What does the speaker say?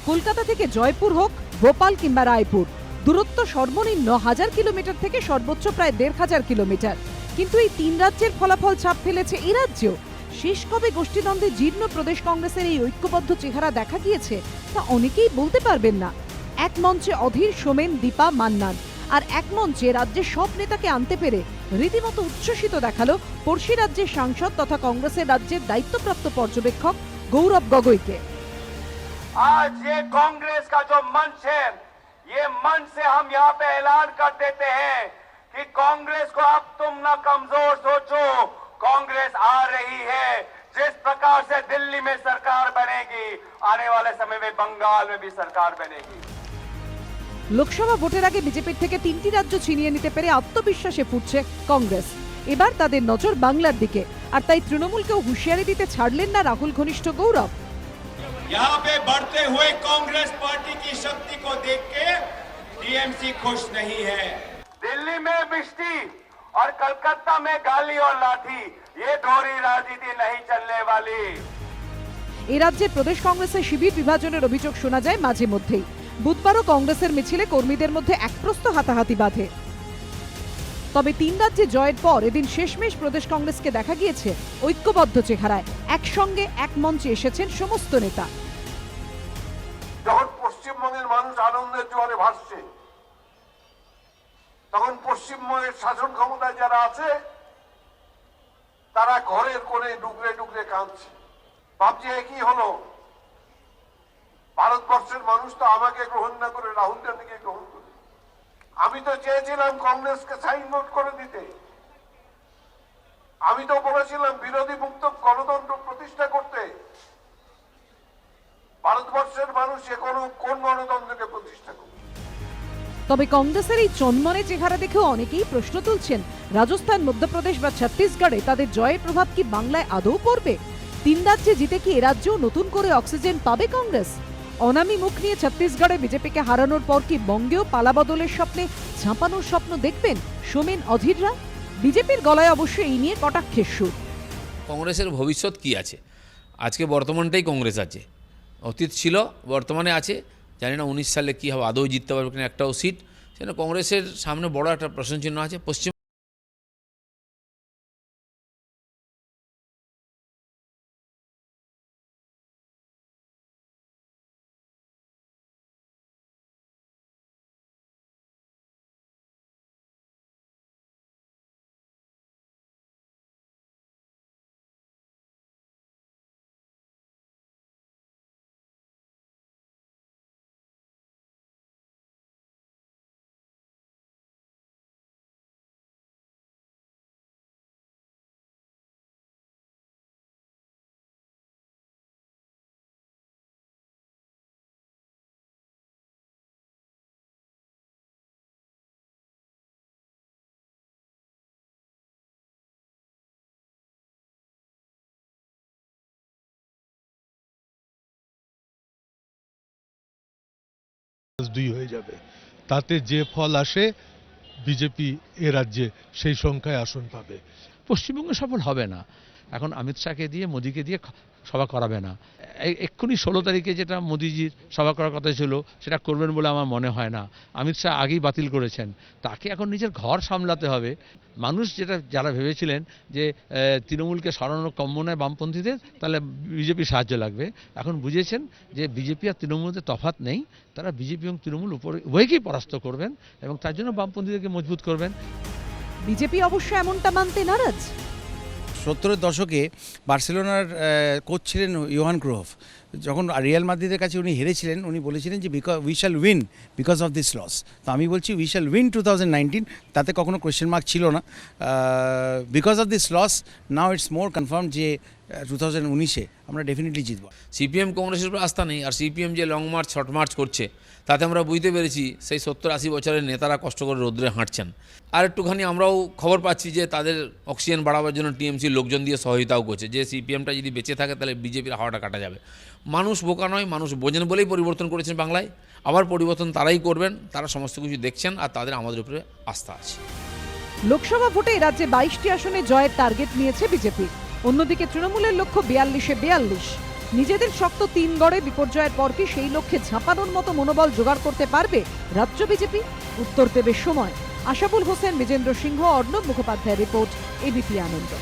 কলকাতা থেকে জয়পুর হোক, ভোপাল কিংবা রায়পুর, দূরত্ব সর্বনিম্ন 1000 কিলোমিটার থেকে সর্বোচ্চ প্রায় 1500 কিলোমিটার। কিন্তু এই তিন রাজ্যের ফলাফল ছাপ ফেলেছে এই রাজ্যেও। শেষ কবে গোষ্ঠীদ্বন্দ্বে জীর্ণ প্রদেশ কংগ্রেসের এই ঐক্যবদ্ধ চেহারা দেখা গিয়েছে তা অনেকেই বলতে পারবেন না। এক মঞ্চে অধীর, সোমেন, দীপা, মান্নান, আর এক মঞ্চে রাজ্যের সব নেতাকে আনতে পেরে রীতিমতো উচ্ছ্বসিত দেখালো পড়শি রাজ্যের সাংসদ তথা কংগ্রেসের রাজ্যের দায়িত্বপ্রাপ্ত পর্যবেক্ষক গৌরব গগৈকে। आज ये कांग्रेस का जो मंच है, ये मंच से हम यहाँ पे ऐलान कर देते हैं कि कांग्रेस को अब तुम ना कमजोर सोचो, कांग्रेस आ रही है। जिस प्रकार से दिल्ली में सरकार बनेगी, आने वाले समय में बंगाल में भी सरकार बनेगी। লোকসভা ভোটের আগে বিজেপির থেকে 3টি রাজ্য ছিনিয়ে নিতে পেরে আত্মবিশ্বাসে ফুটছে কংগ্রেস। এবার তাদের নজর বাংলার দিকে, আর তাই তৃণমূলকেও হুঁশিয়ারি দিতে ছাড়লেন না রাহুল ঘনিষ্ঠ গৌরব। यहाँ पे बढ़ते हुए कांग्रेस पार्टी की शक्ति को देख के टीएमसी खुश नहीं है। दिल्ली में बिजली और कलकत्ता में गाली और लाठी, ये दोहरी राजनीति नहीं चलने वाली। এই রাজ্যে প্রদেশ কংগ্রেসের শিবির বিভাজনের অভিযোগ শোনা যায় মাঝে মধ্যেই। বুধবারও কংগ্রেসের মিছিলে কর্মীদের মধ্যে একপ্রস্ত হাতাহাতি বাধে। তবে তিন রাজ্যে জয়ের পর এদিন শেষমেশ প্রদেশ কংগ্রেসকে দেখা গিয়েছে ঐক্যবদ্ধ চেহারায়। একসঙ্গে এক মঞ্চে এসেছেন সমস্ত নেতা। যখন পশ্চিমবঙ্গের মানুষ আনন্দের জোয়ারে ভাসছে, তখন পশ্চিমবঙ্গের শাসন ক্ষমতায় যারা আছে তারা ঘরের কোণে ডুকরে ডুকরে কাঁদছে, ভাবছে কি হলো, ভারতবর্ষের মানুষ তো আমাকে গ্রহণ না করে রাহুল গান্ধীকে গ্রহণ করে। আমি তো চেয়েছিলাম কংগ্রেসকে সাইন আউট করে দিতে, আমি তো বলেছিলাম বিরোধী মুক্ত গণতন্ত্র প্রতিষ্ঠা করতে। ভারতবর্ষের মানুষ কোন গণতন্ত্রকে প্রতিষ্ঠা করবে? তবে কংগ্রেসের এই চনমনে চেহারা দেখেও অনেকেই প্রশ্ন তুলছেন, রাজস্থান, মধ্যপ্রদেশ বা ছত্তিশগড়ে তাদের জয়ের প্রভাব কি বাংলায় আদৌ পড়বে? তিন রাজ্যে জিতে কি এ রাজ্যেও নতুন করে অক্সিজেন পাবে কংগ্রেস? অনামি মুখ নিয়ে ছত্তিশগড়ে বিজেপিকে হারানোর পর কি বঙ্গেও পালাবদলের স্বপ্নে ঝাঁপানোর স্বপ্ন দেখবেন সোমেন, অধীররা? বিজেপির গলায় অবশ্য এই নিয়ে কটাক্ষের সুর। কংগ্রেসের ভবিষ্যৎ কি আছে? আজকে বর্তমানটাই কংগ্রেস আছে, অতীত ছিল, বর্তমানে আছে। জানি না 19 সালে কী হবে, আদৌ জিততে পারবে কিনা একটাও সিট। সেটা কংগ্রেসের সামনে বড় একটা প্রশ্নচিহ্ন আছে। পশ্চিম দুই হয়ে যাবে, তাতে যে ফল আসে বিজেপি এ রাজ্যে সেই সংখ্যায় আসন পাবে। পশ্চিমবঙ্গে সফল হবে না। এখন অমিত শাহকে দিয়ে, মোদিকে দিয়ে সভা করাবে না। এক্ষুনি 16 তারিখে যেটা মোদিজির সভা করার কথা ছিল সেটা করবেন বলে আমার মনে হয় না। অমিত শাহ আগেই বাতিল করেছেন। তাকে এখন নিজের ঘর সামলাতে হবে। মানুষ যারা ভেবেছিলেন যে তৃণমূলকে সরানো কম্য নয় বামপন্থীদের, তাহলে বিজেপি সাহায্য লাগবে, এখন বুঝেছেন যে বিজেপি আর তৃণমূলের তফাৎ নেই। তারা বিজেপি এবং তৃণমূল উভয়কেই পরাস্ত করবেন এবং তার জন্য বামপন্থীদেরকে মজবুত করবেন। বিজেপি অবশ্য এমনটা মানতে নারাজ। 70-এর দশকে বার্সেলোনার কোচ ছিলেন ইয়োহান ক্রুইফ। যখন রিয়াল মাদ্রিদের কাছে উনি হেরেছিলেন, উনি বলেছিলেন যে we shall win because of this loss. তো আমি বলছি উই শ্যাল উইন 2019, তাতে কখনো কোয়েশ্চেন মার্ক ছিল না। Because of this loss now it's more confirm যে 2019-এ আমরা ডেফিনেটলি জিতব। সিপিএম কংগ্রেসের উপর আস্থা নেই, আর সিপিএম যে লং মার্চ, শর্ট মার্চ করছে, তাতে আমরা বুঝতে পেরেছি সেই 70-80 বছরের নেতারা কষ্ট করে রোদ্রে হাঁটছেন। আর একটুখানি আমরাও খবর পাচ্ছি যে তাদের অক্সিজেন বাড়াবার জন্য টিএমসির লোকজন দিয়ে সহায়তাও করছে, যে সিপিএমটা যদি বেঁচে থাকে তাহলে বিজেপির হাওয়াটা কাটা যাবে। মানুষ বোকা নয়, মানুষ বোঝেন বলেই পরিবর্তন করেছেন বাংলায়। আবার পরিবর্তন তারাই করবেন, তারা সমস্ত কিছু দেখছেন, আর তাদের আমাদের উপরে আস্থা আছে। লোকসভা ভোটে রাজ্যে 22টি আসনে জয়ের টার্গেট নিয়েছে বিজেপি। অন্যদিকে তৃণমূলের লক্ষ্য 42-এ 42। নিজেদের শক্ত তিন গড়ে বিপর্যয়ের পর কি সেই লক্ষ্যে ঝাঁপানোর মতো মনোবল জোগাড় করতে পারবে রাজ্য বিজেপি? উত্তর দেবে সময়। আশাবুল হোসেন, বিজেন্দ্র সিংহ, অর্ণব মুখোপাধ্যায়ের রিপোর্ট, এবিপি আনন্দ।